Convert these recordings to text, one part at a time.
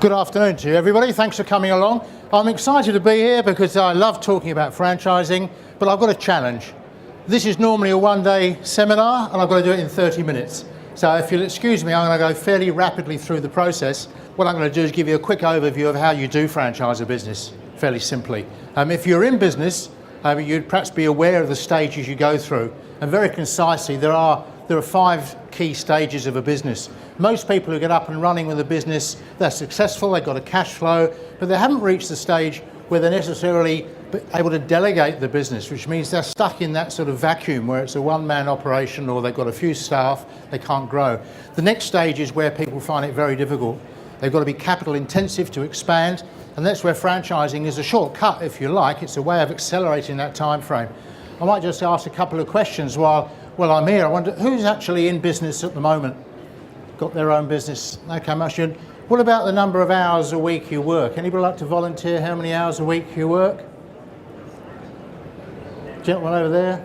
Good afternoon to you, everybody. Thanks for coming along. I'm excited to be here because I love talking about franchising, but I've got a challenge. This is normally a one-day seminar, and I've got to do it in 30 minutes. So if you'll excuse me, I'm going to go fairly rapidly through the process. What I'm going to do is give you a quick overview of how you do franchise a business, fairly simply. If you're in business, you'd perhaps be aware of the stages you go through. And very concisely, there are 5 key stages of a business. Most people who get up and running with a business, they're successful, they've got a cash flow, but they haven't reached the stage where they're necessarily able to delegate the business, which means they're stuck in that sort of vacuum where it's a one-man operation or they've got a few staff, they can't grow. The next stage is where people find it very difficult. They've got to be capital intensive to expand, and that's where franchising is a shortcut, if you like. It's a way of accelerating that time frame. I might just ask a couple of questions while I'm here. I wonder, who's actually in business at the moment? Got their own business? Okay, much good. What about the number of hours a week you work? Anybody like to volunteer how many hours a week you work? Gentleman over there?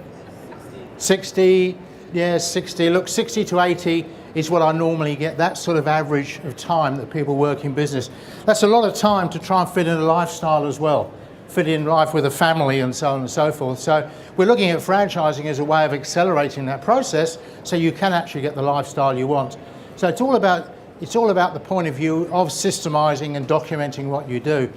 60. Yeah, 60. Look, 60 to 80 is what I normally get. That sort of average of time that people work in business. That's a lot of time to try and fit in a lifestyle as well. Fit in life with a family and so on and so forth. So we're looking at franchising as a way of accelerating that process so you can actually get the lifestyle you want. So it's all about the point of view of systemising and documenting what you do.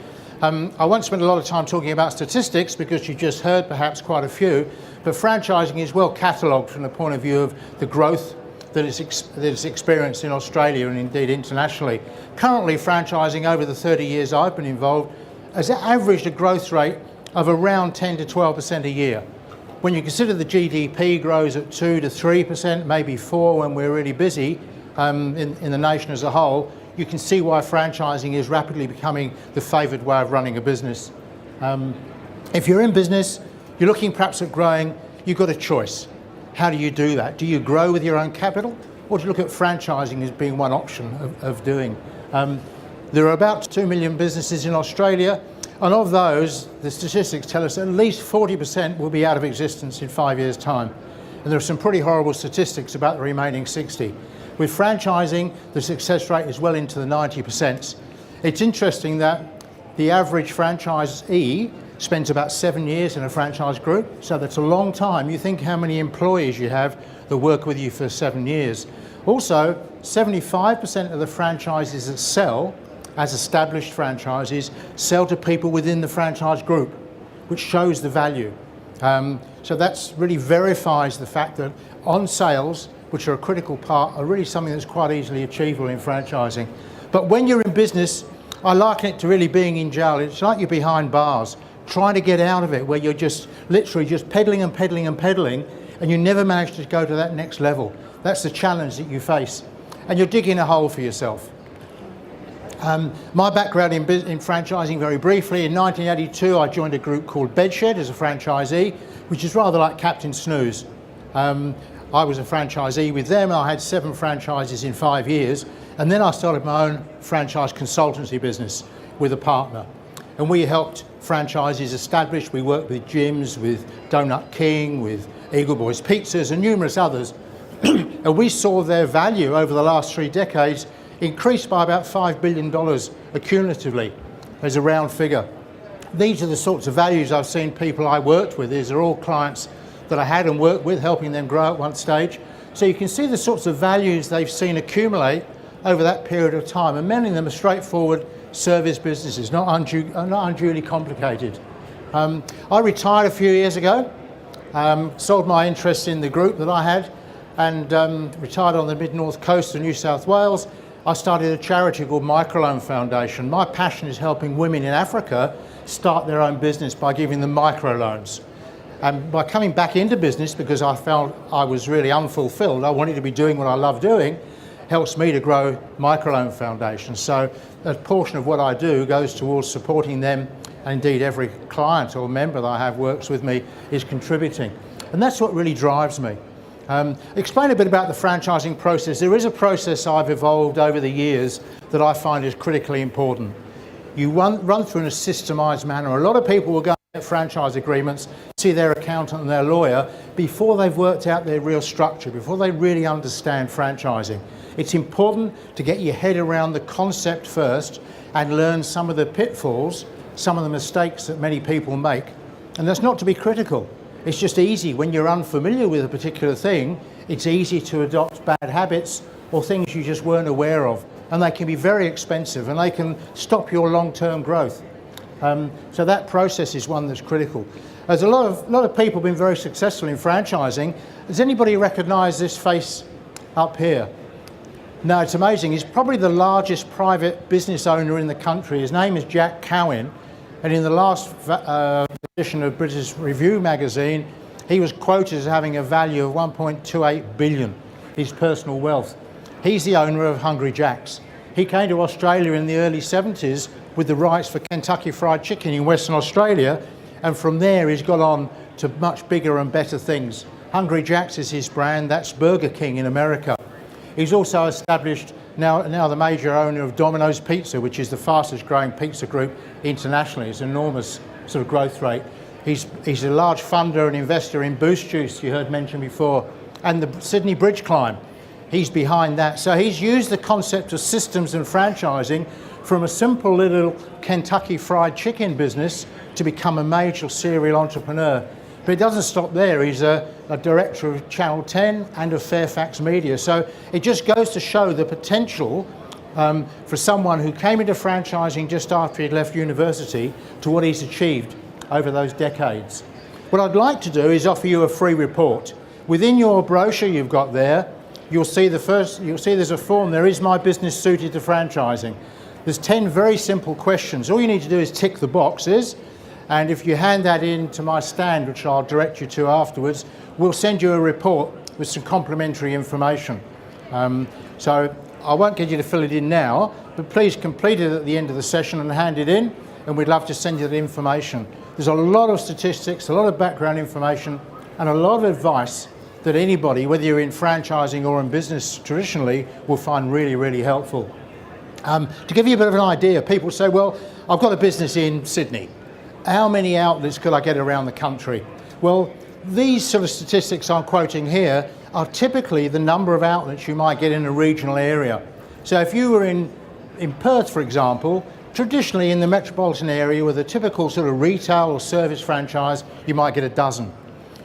I won't spend a lot of time talking about statistics because you just heard perhaps quite a few, but franchising is well catalogued from the point of view of the growth that it's experienced in Australia and indeed internationally. Currently, franchising over the 30 years I've been involved has averaged a growth rate of around 10 to 12% a year. When you consider the GDP grows at 2 to 3%, maybe 4% when we're really busy in the nation as a whole, you can see why franchising is rapidly becoming the favoured way of running a business. If you're in business, you're looking perhaps at growing, you've got a choice. How do you do that? Do you grow with your own capital, or do you look at franchising as being one option of doing? There are about 2 million businesses in Australia, and of those, the statistics tell us at least 40% will be out of existence in 5 years' time. And there are some pretty horrible statistics about the remaining 60. With franchising, the success rate is well into the 90%. It's interesting that the average franchisee spends about 7 years in a franchise group, so that's a long time. You think how many employees you have that work with you for 7 years. Also, 75% of the franchises that sell, as established franchises, sell to people within the franchise group, which shows the value. So that's really verifies the fact that on sales, which are a critical part, are really something that's quite easily achievable in franchising. But when you're in business, I liken it to really being in jail. It's like you're behind bars, trying to get out of it, where you're just literally just peddling and peddling and peddling, and you never manage to go to that next level. That's the challenge that you face. And you're digging a hole for yourself. My background in franchising, very briefly, in 1982 I joined a group called Bedshed as a franchisee, which is rather like Captain Snooze. I was a franchisee with them. I had 7 franchises in 5 years, and then I started my own franchise consultancy business with a partner. And we helped franchises establish. We worked with gyms, with Donut King, with Eagle Boys Pizzas and numerous others. And we saw their value over the last 3 decades increased by about $5 billion accumulatively as a round figure. These are the sorts of values I've seen people I worked with. These are all clients that I had and worked with, helping them grow at one stage. So you can see the sorts of values they've seen accumulate over that period of time, and many of them are straightforward service businesses, not unduly complicated. I retired a few years ago, sold my interest in the group that I had, and retired on the mid-north coast of New South Wales. I started a charity called Microloan Foundation. My passion is helping women in Africa start their own business by giving them microloans. And by coming back into business, because I felt I was really unfulfilled, I wanted to be doing what I love doing, helps me to grow Microloan Foundation. So a portion of what I do goes towards supporting them, and indeed every client or member that I have works with me is contributing. And that's what really drives me. Explain a bit about the franchising process. There is a process I've evolved over the years that I find is critically important. You run through in a systemised manner. A lot of people will go franchise agreements, see their accountant and their lawyer before they've worked out their real structure, before they really understand franchising. It's important to get your head around the concept first and learn some of the pitfalls, some of the mistakes that many people make. And that's not to be critical. It's just easy when you're unfamiliar with a particular thing, it's easy to adopt bad habits or things you just weren't aware of. And they can be very expensive and they can stop your long-term growth. So that process is one that's critical. There's a lot of people been very successful in franchising. Does anybody recognise this face up here? No, it's amazing. He's probably the largest private business owner in the country. His name is Jack Cowan, and in the last edition of British Review magazine, he was quoted as having a value of 1.28 billion, his personal wealth. He's the owner of Hungry Jack's. He came to Australia in the early 70s with the rights for Kentucky Fried Chicken in Western Australia, and from there he's got on to much bigger and better things. Hungry Jack's is his brand, that's Burger King in America. He's also established, now the major owner of Domino's Pizza, which is the fastest growing pizza group internationally. It's an enormous sort of growth rate. He's a large funder and investor in Boost Juice, you heard mentioned before, and the Sydney Bridge Climb. He's behind that. So he's used the concept of systems and franchising from a simple little Kentucky Fried Chicken business to become a major serial entrepreneur. But it doesn't stop there. He's a director of Channel 10 and of Fairfax Media. So it just goes to show the potential for someone who came into franchising just after he'd left university to what he's achieved over those decades. What I'd like to do is offer you a free report. Within your brochure you've got there, you'll see there's a form there, is my business suited to franchising? There's 10 very simple questions. All you need to do is tick the boxes, and if you hand that in to my stand, which I'll direct you to afterwards, we'll send you a report with some complimentary information. So I won't get you to fill it in now, but please complete it at the end of the session and hand it in, and we'd love to send you the information. There's a lot of statistics, a lot of background information, and a lot of advice that anybody, whether you're in franchising or in business traditionally, will find really, really helpful. To give you a bit of an idea, people say, well, I've got a business in Sydney. How many outlets could I get around the country? Well, these sort of statistics I'm quoting here are typically the number of outlets you might get in a regional area. So if you were in Perth, for example, traditionally in the metropolitan area with a typical sort of retail or service franchise, you might get a dozen.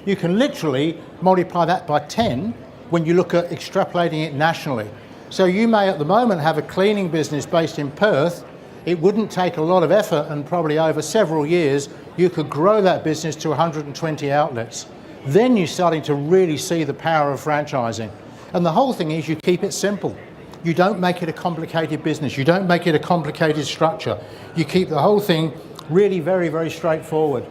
You can literally multiply that by 10 when you look at extrapolating it nationally. So you may at the moment have a cleaning business based in Perth. It wouldn't take a lot of effort, and probably over several years you could grow that business to 120 outlets. Then you're starting to really see the power of franchising. And the whole thing is you keep it simple. You don't make it a complicated business. You don't make it a complicated structure. You keep the whole thing really very, very straightforward.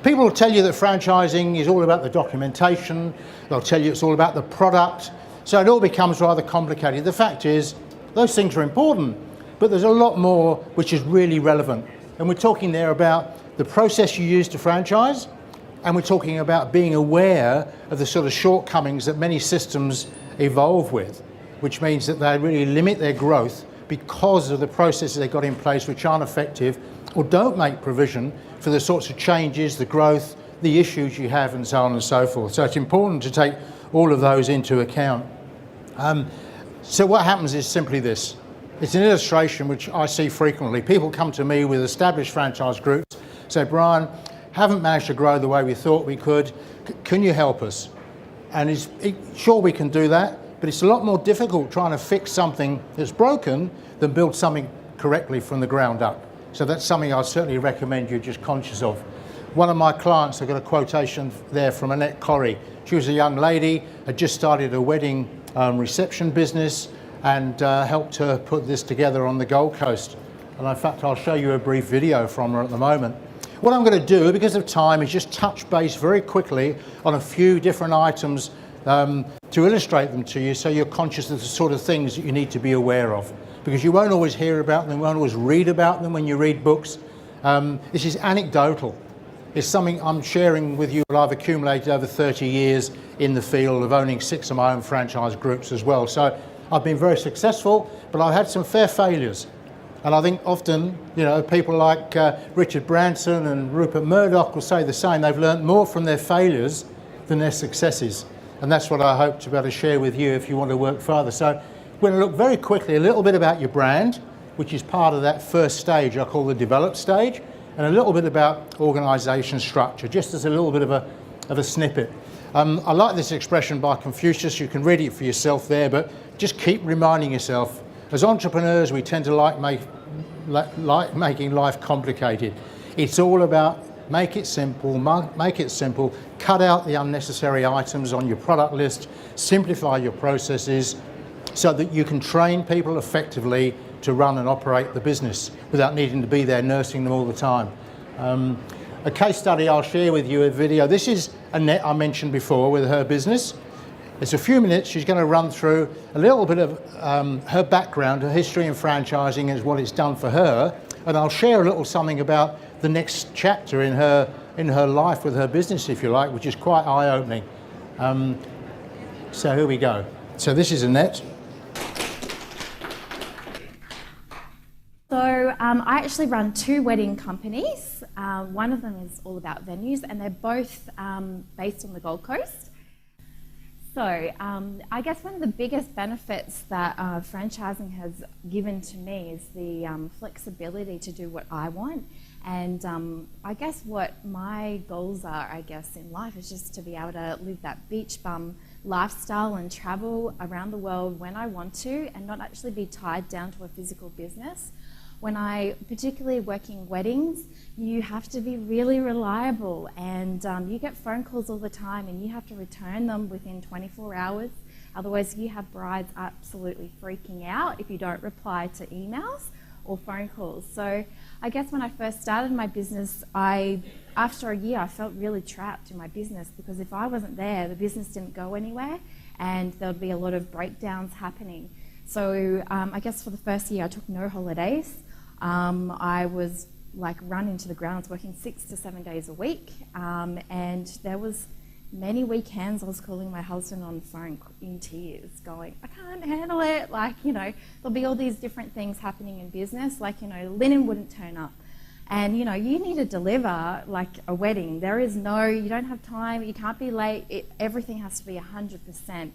People will tell you that franchising is all about the documentation. They'll tell you it's all about the product. So it all becomes rather complicated. The fact is, those things are important, but there's a lot more which is really relevant. And we're talking there about the process you use to franchise, and we're talking about being aware of the sort of shortcomings that many systems evolve with, which means that they really limit their growth because of the processes they've got in place which aren't effective or don't make provision for the sorts of changes, the growth, the issues you have, and so on and so forth. So it's important to take all of those into account. So what happens is simply this. It's an illustration which I see frequently. People come to me with established franchise groups, say, Brian, haven't managed to grow the way we thought we could. Can you help us? And sure, we can do that, but it's a lot more difficult trying to fix something that's broken than build something correctly from the ground up. So that's something I certainly recommend you're just conscious of. One of my clients, I've got a quotation there from Annette Corrie. She was a young lady, had just started a wedding reception business, and helped her put this together on the Gold Coast. And in fact, I'll show you a brief video from her at the moment. What I'm going to do, because of time, is just touch base very quickly on a few different items to illustrate them to you, so you're conscious of the sort of things that you need to be aware of. Because you won't always hear about them, you won't always read about them when you read books. This is anecdotal. It's something I'm sharing with you that I've accumulated over 30 years in the field of owning 6 of my own franchise groups as well. So I've been very successful, but I've had some fair failures. And I think often, you know, people like Richard Branson and Rupert Murdoch will say the same. They've learned more from their failures than their successes. And that's what I hope to be able to share with you if you want to work further. So we're going to look very quickly a little bit about your brand, which is part of that first stage I call the develop stage, and a little bit about organisation structure, just as a little bit of a snippet. I like this expression by Confucius. You can read it for yourself there, but just keep reminding yourself. As entrepreneurs, we tend to like making life complicated. It's all about make it simple, cut out the unnecessary items on your product list, simplify your processes so that you can train people effectively to run and operate the business without needing to be there nursing them all the time. A case study I'll share with you, a video. This is Annette I mentioned before with her business. It's a few minutes. She's going to run through a little bit of her background, her history in franchising and what it's done for her. And I'll share a little something about the next chapter in her life with her business, if you like, which is quite eye-opening. So here we go. So this is Annette. So I actually run 2 wedding companies. One of them is all about venues, and they're both based on the Gold Coast. So I guess one of the biggest benefits that franchising has given to me is the flexibility to do what I want. And I guess what my goals are, I guess, in life is just to be able to live that beach bum lifestyle and travel around the world when I want to and not actually be tied down to a physical business. When I, particularly working weddings, you have to be really reliable, and you get phone calls all the time and you have to return them within 24 hours. Otherwise you have brides absolutely freaking out if you don't reply to emails or phone calls. So I guess when I first started my business, after a year I felt really trapped in my business, because if I wasn't there, the business didn't go anywhere and there would be a lot of breakdowns happening. So I guess for the first year I took no holidays. I was like run into the ground. I was working 6 to 7 days a week, and there was many weekends I was calling my husband on the phone in tears going, I can't handle it. Like, you know, there'll be all these different things happening in business, like, you know, linen wouldn't turn up. And, you know, you need to deliver like a wedding. There is you don't have time, you can't be late, everything has to be 100%.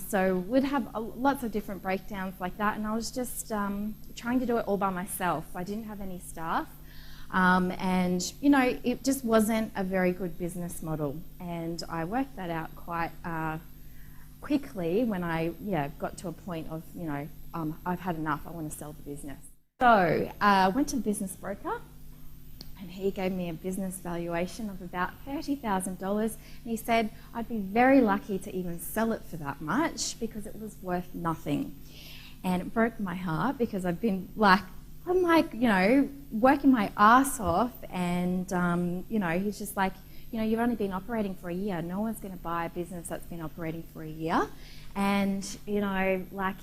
So we'd have lots of different breakdowns like that, and I was just trying to do it all by myself. I didn't have any staff, and you know, it just wasn't a very good business model, and I worked that out quite quickly when I got to a point of, you know, I've had enough, I want to sell the business. So I went to the business broker, and he gave me a business valuation of about $30,000, and he said I'd be very lucky to even sell it for that much because it was worth nothing. And it broke my heart, because I've been like, I'm like, you know, working my ass off, and you know, he's just like, you know, you've only been operating for a year. No one's going to buy a business that's been operating for a year, and you know, like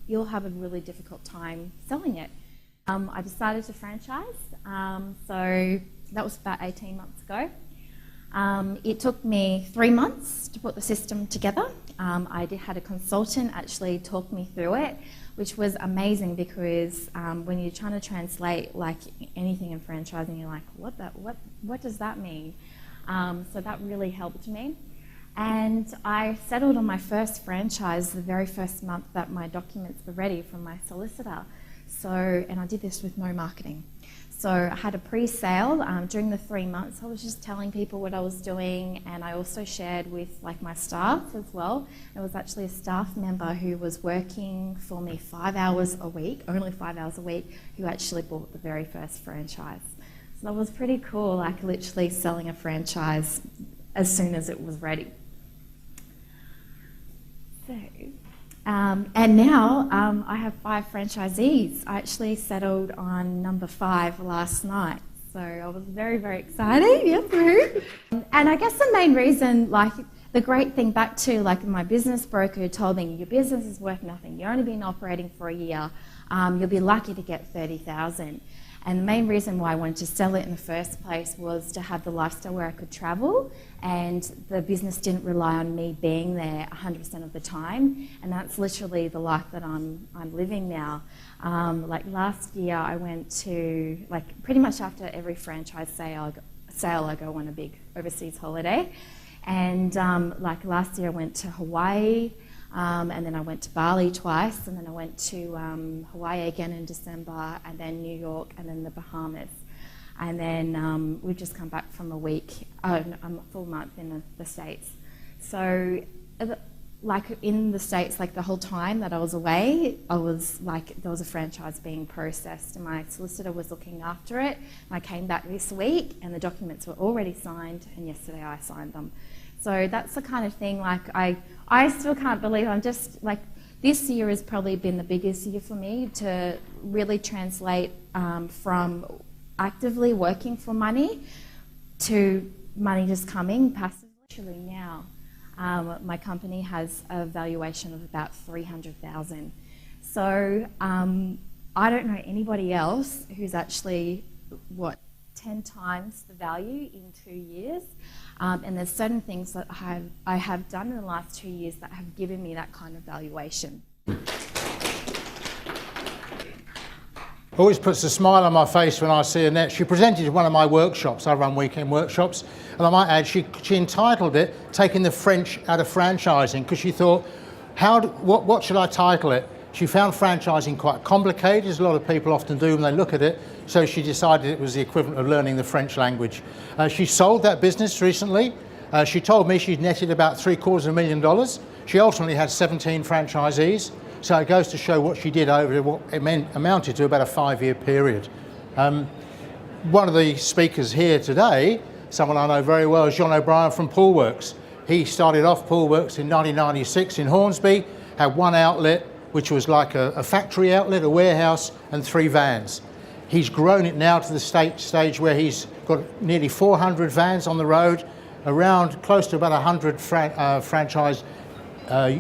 you'll have a really difficult time selling it. I decided to franchise, so that was about 18 months ago. It took me 3 months to put the system together. I had a consultant actually talk me through it, which was amazing, because when you're trying to translate like anything in franchising, you're like, what does that mean? So that really helped me. And I settled on my first franchise the very first month that my documents were ready from my solicitor. And I did this with no marketing. So I had a pre-sale during the 3 months. I was just telling people what I was doing, and I also shared with like my staff as well. There was actually a staff member who was working for me 5 hours a week, only 5 hours a week, who actually bought the very first franchise. So that was pretty cool, like literally selling a franchise as soon as it was ready. So. And now I have 5 franchisees. I actually settled on number 5 last night, so I was very, very excited. Yep. And I guess the main reason, like the great thing back to like my business broker told me, your business is worth nothing. You've only been operating for a year. You'll be lucky to get 30,000. And the main reason why I wanted to sell it in the first place was to have the lifestyle where I could travel, and the business didn't rely on me being there 100% of the time. And that's literally the life that I'm living now. Like last year, I went to, like pretty much after every franchise sale, I go on a big overseas holiday. And like last year, I went to Hawaii. And then I went to Bali twice, and then I went to Hawaii again in December, and then New York, and then the Bahamas. And then we've just come back from a full month in the States. So, like in the States, like the whole time that I was away, I was like, there was a franchise being processed, and my solicitor was looking after it. And I came back this week, and the documents were already signed, and yesterday I signed them. So that's the kind of thing, like I still can't believe I'm just, like, this year has probably been the biggest year for me to really translate from actively working for money to money just coming passively. Actually now, my company has a valuation of about $300,000. So I don't know anybody else who's actually, 10 times the value in 2 years. And there's certain things that I have done in the last 2 years that have given me that kind of valuation. Always puts a smile on my face when I see Annette. She presented at one of my workshops. I run weekend workshops, and I might add she entitled it "Taking the French Out of Franchising," because she thought, what should I title it? She found franchising quite complicated, as a lot of people often do when they look at it, so she decided it was the equivalent of learning the French language. She sold that business recently. She told me she'd netted about $750,000. She ultimately had 17 franchisees, so it goes to show what she did over what it amounted to about a 5-year period. One of the speakers here today, someone I know very well, is John O'Brien from Poolworks. He started off Poolworks in 1996 in Hornsby, had one outlet, which was like a factory outlet, a warehouse, and 3 vans. He's grown it now to the stage where he's got nearly 400 vans on the road, around close to about 100 franchise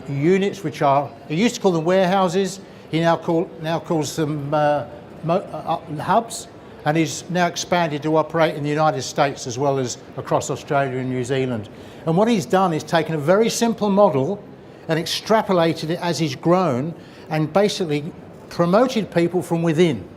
units, which he used to call them warehouses. He now calls them hubs, and he's now expanded to operate in the United States as well as across Australia and New Zealand. And what he's done is taken a very simple model and extrapolated it as he's grown, and basically promoted people from within.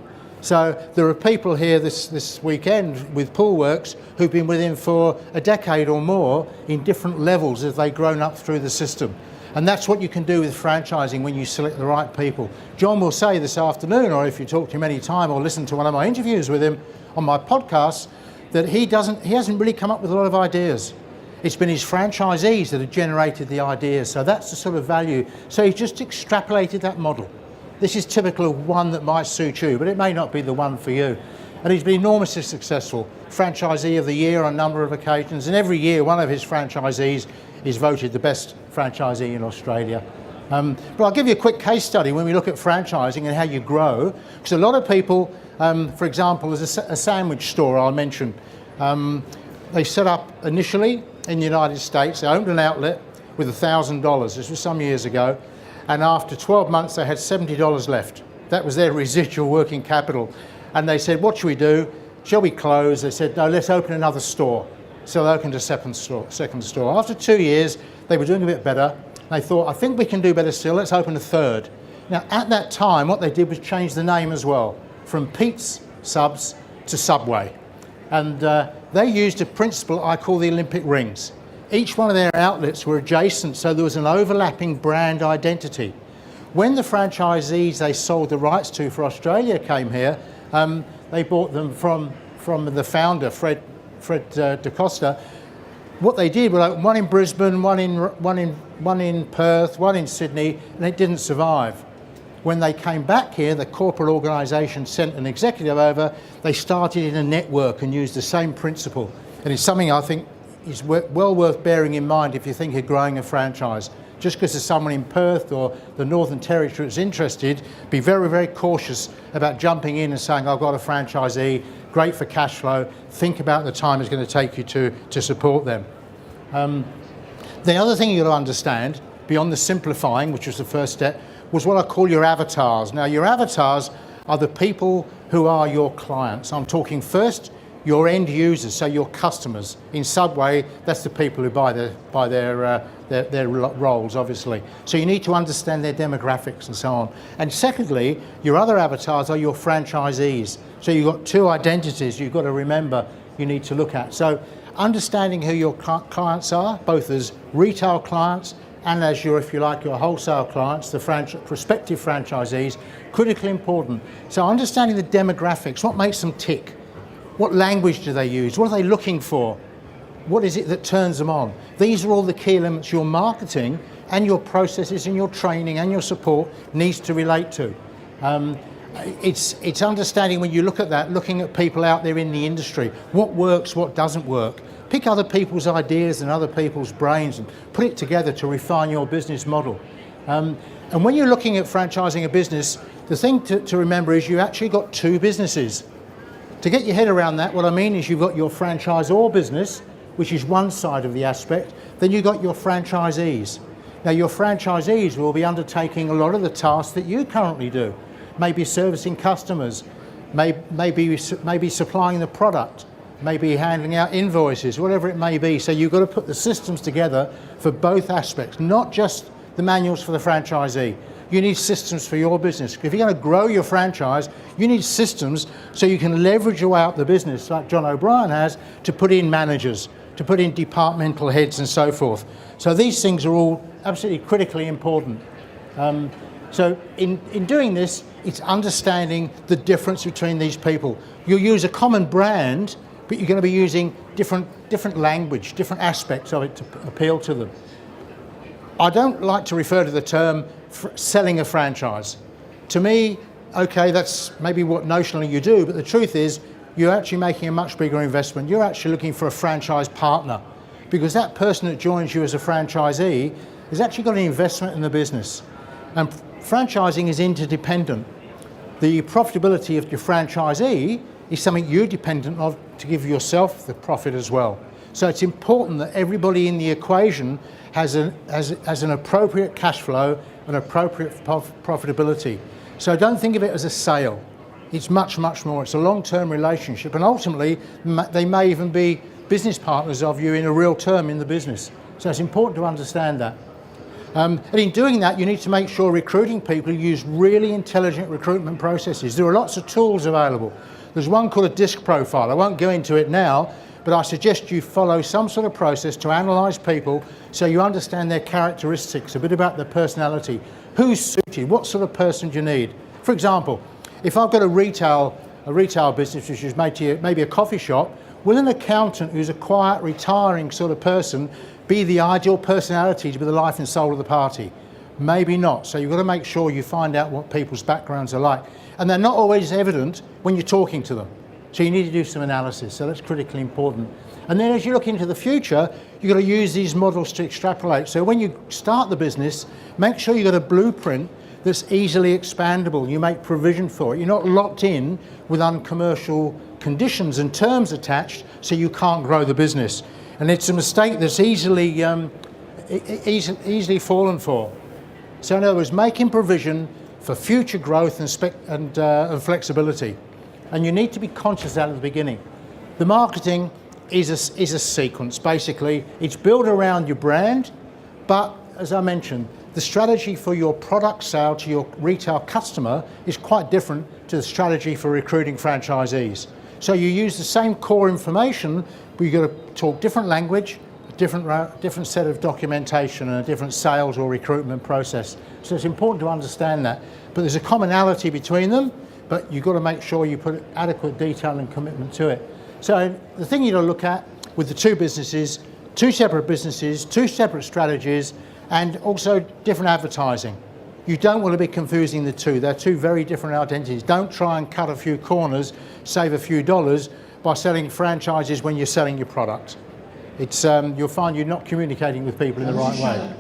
So there are people here this weekend with Poolworks who've been with him for a decade or more in different levels as they've grown up through the system. And that's what you can do with franchising when you select the right people. John will say this afternoon, or if you talk to him any time or listen to one of my interviews with him on my podcast, that he hasn't really come up with a lot of ideas. It's been his franchisees that have generated the ideas, so that's the sort of value. So he's just extrapolated that model. This is typical of one that might suit you, but it may not be the one for you. And he's been enormously successful. Franchisee of the year on a number of occasions, and every year one of his franchisees is voted the best franchisee in Australia. But I'll give you a quick case study when we look at franchising and how you grow, because a lot of people, for example, there's a sandwich store I'll mention. They set up initially in the United States. They opened an outlet with $1,000. This was some years ago. And after 12 months, they had $70 left. That was their residual working capital. And they said, what should we do? Shall we close? They said, no, let's open another store. So they opened a second store. After 2 years, they were doing a bit better. They thought, I think we can do better still. Let's open a third. Now, at that time, what they did was change the name as well, from Pete's Subs to Subway. And they used a principle I call the Olympic rings. Each one of their outlets were adjacent, so there was an overlapping brand identity. When the franchisees they sold the rights to for Australia came here, they bought them from the founder, Fred DaCosta. What they did was open one in Brisbane, one in Perth, one in Sydney, and it didn't survive. When they came back here, the corporate organisation sent an executive over. They started in a network and used the same principle. And it's something I think is well worth bearing in mind if you think of growing a franchise. Just because there's someone in Perth or the Northern Territory that's interested, be very, very cautious about jumping in and saying, I've got a franchisee, great for cash flow. Think about the time it's going to take you to support them. The other thing you've got to understand, beyond the simplifying, which was the first step, was what I call your avatars. Now, your avatars are the people who are your clients. I'm talking first your end users, so your customers. In Subway, that's the people who buy their rolls, obviously. So you need to understand their demographics and so on. And secondly, your other avatars are your franchisees. So you've got two identities you've got to remember you need to look at. So understanding who your clients are, both as retail clients and as your, if you like, your wholesale clients, the prospective franchisees, critically important. So understanding the demographics, what makes them tick? What language do they use? What are they looking for? What is it that turns them on? These are all the key elements your marketing and your processes and your training and your support needs to relate to. It's understanding, when you look at that, looking at people out there in the industry, what works, what doesn't work. Pick other people's ideas and other people's brains and put it together to refine your business model. And when you're looking at franchising a business, the thing to remember is you've actually got two businesses. To get your head around that, what I mean is you've got your franchisor business, which is one side of the aspect, then you've got your franchisees. Now your franchisees will be undertaking a lot of the tasks that you currently do. Maybe servicing customers, maybe supplying the product, maybe handing out invoices, whatever it may be. So you've got to put the systems together for both aspects, not just the manuals for the franchisee. You need systems for your business. If you're going to grow your franchise, you need systems so you can leverage out the business, like John O'Brien has, to put in managers, to put in departmental heads and so forth. So these things are all absolutely critically important. So in doing this, it's understanding the difference between these people. You'll use a common brand, but you're going to be using different language, different aspects of it to appeal to them. I don't like to refer to the term selling a franchise. To me, okay, that's maybe what notionally you do, but the truth is you're actually making a much bigger investment. You're actually looking for a franchise partner, because that person that joins you as a franchisee has actually got an investment in the business. And franchising is interdependent. The profitability of your franchisee is something you're dependent on to give yourself the profit as well. So it's important that everybody in the equation has an appropriate cash flow and appropriate profitability. So don't think of it as a sale. It's much, much more. It's a long-term relationship, and ultimately they may even be business partners of you in a real term in the business. So it's important to understand that. And in doing that, you need to make sure recruiting people use really intelligent recruitment processes. There are lots of tools available. There's one called a DISC profile. I won't go into it now, but I suggest you follow some sort of process to analyse people so you understand their characteristics, a bit about their personality, who's suited, what sort of person do you need. For example, if I've got a retail business which is maybe a coffee shop, will an accountant who's a quiet, retiring sort of person be the ideal personality to be the life and soul of the party? Maybe not. So you've got to make sure you find out what people's backgrounds are like. And they're not always evident when you're talking to them. So you need to do some analysis. So that's critically important. And then as you look into the future, you've got to use these models to extrapolate. So when you start the business, make sure you've got a blueprint that's easily expandable. You make provision for it. You're not locked in with uncommercial conditions and terms attached, so you can't grow the business. And it's a mistake that's easily fallen for. So in other words, making provision for future growth and flexibility. And you need to be conscious of that at the beginning. The marketing is a sequence, basically. It's built around your brand, but as I mentioned, the strategy for your product sale to your retail customer is quite different to the strategy for recruiting franchisees. So you use the same core information, but you've got to talk different language, a different set of documentation, and a different sales or recruitment process. So it's important to understand that. But there's a commonality between them, but you've got to make sure you put adequate detail and commitment to it. So the thing you've got to look at with the two businesses, two separate strategies, and also different advertising. You don't want to be confusing the two. They're two very different identities. Don't try and cut a few corners, save a few dollars by selling franchises when you're selling your product. You'll find you're not communicating with people in the right way.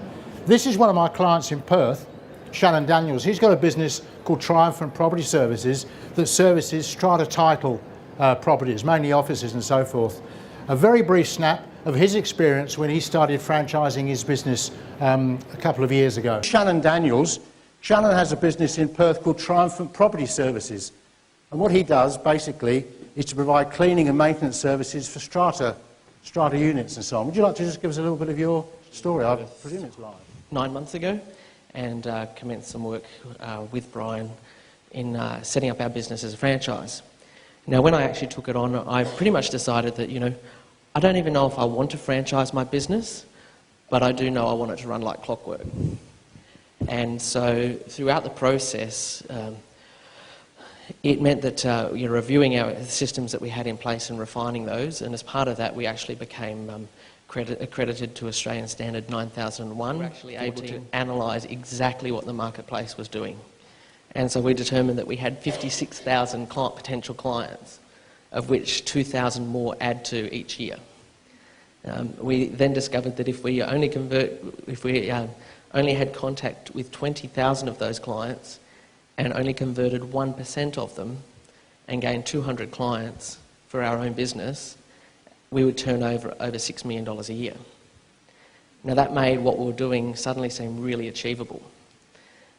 This is one of my clients in Perth, Shannon Daniels. He's got a business called Triumphant Property Services that services strata title properties, mainly offices and so forth. A very brief snap of his experience when he started franchising his business a couple of years ago. Shannon Daniels. Shannon has a business in Perth called Triumphant Property Services. And what he does, basically, is to provide cleaning and maintenance services for strata units and so on. Would you like to just give us a little bit of your story? I presume it's live. 9 months ago, and commenced some work with Brian in setting up our business as a franchise. Now, when I actually took it on, I pretty much decided that, I don't even know if I want to franchise my business, but I do know I want it to run like clockwork. And so throughout the process, it meant that reviewing our systems that we had in place and refining those, and as part of that we actually became accredited to Australian Standard 9001. We're actually able to analyse exactly what the marketplace was doing. And so we determined that we had 56,000 potential clients, of which 2,000 more add to each year. We then discovered that if we only had contact with 20,000 of those clients and only converted 1% of them and gained 200 clients for our own business, we would turn over $6 million a year. Now that made what we were doing suddenly seem really achievable.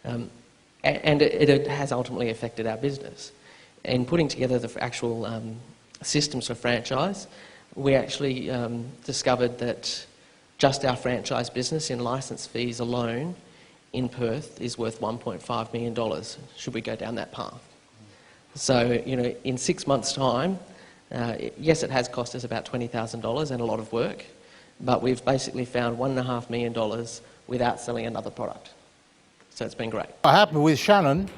And it has ultimately affected our business. In putting together the actual systems for franchise, we actually discovered that just our franchise business in licence fees alone in Perth is worth $1.5 million, should we go down that path. So, in 6 months' time, yes, it has cost us about $20,000 and a lot of work, but we've basically found $1.5 million without selling another product. So it's been great. What happened with Shannon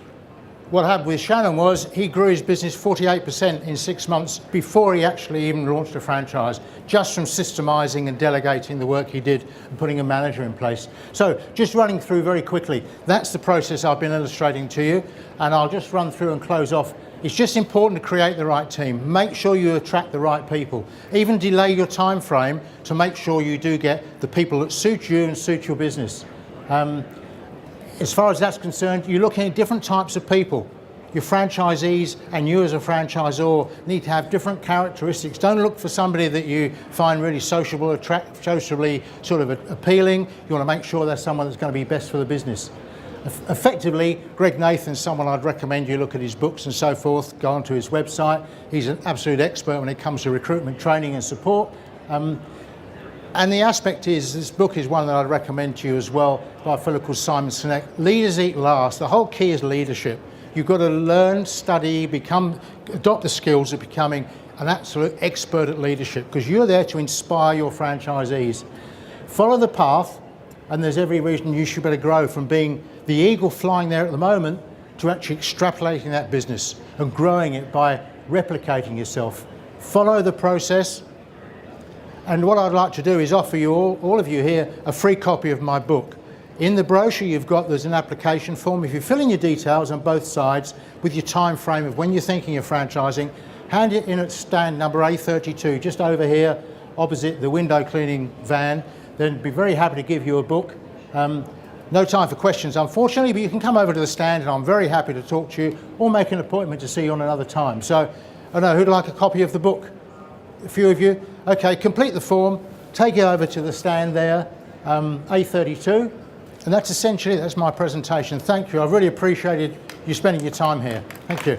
was he grew his business 48% in 6 months before he actually even launched a franchise, just from systemising and delegating the work he did and putting a manager in place. So just running through very quickly, that's the process I've been illustrating to you, and I'll just run through and close off. It's just important to create the right team. Make sure you attract the right people. Even delay your time frame to make sure you do get the people that suit you and suit your business. As far as that's concerned, you're looking at different types of people. Your franchisees and you as a franchisor need to have different characteristics. Don't look for somebody that you find really sociable, socially sort of appealing. You want to make sure that's someone that's going to be best for the business. Effectively, Greg Nathan's someone I'd recommend you look at his books and so forth, go onto his website. He's an absolute expert when it comes to recruitment, training and support. And the aspect is, this book is one that I'd recommend to you as well, by a fellow called Simon Sinek. Leaders eat last. The whole key is leadership. You've got to learn, study, adopt the skills of becoming an absolute expert at leadership, because you're there to inspire your franchisees. Follow the path, and there's every reason you should better grow from being the eagle flying there at the moment to actually extrapolating that business and growing it by replicating yourself. Follow the process. And what I'd like to do is offer you, all of you here, a free copy of my book. In the brochure there's an application form. If you fill in your details on both sides with your time frame of when you're thinking of franchising, hand it in at stand number A32, just over here, opposite the window cleaning van. Then be very happy to give you a book. No time for questions, unfortunately, but you can come over to the stand and I'm very happy to talk to you, or make an appointment to see you on another time. So, I don't know, who'd like a copy of the book? A few of you? Okay, complete the form, take it over to the stand there, A32, and that's my presentation. Thank you. I've really appreciated you spending your time here. Thank you.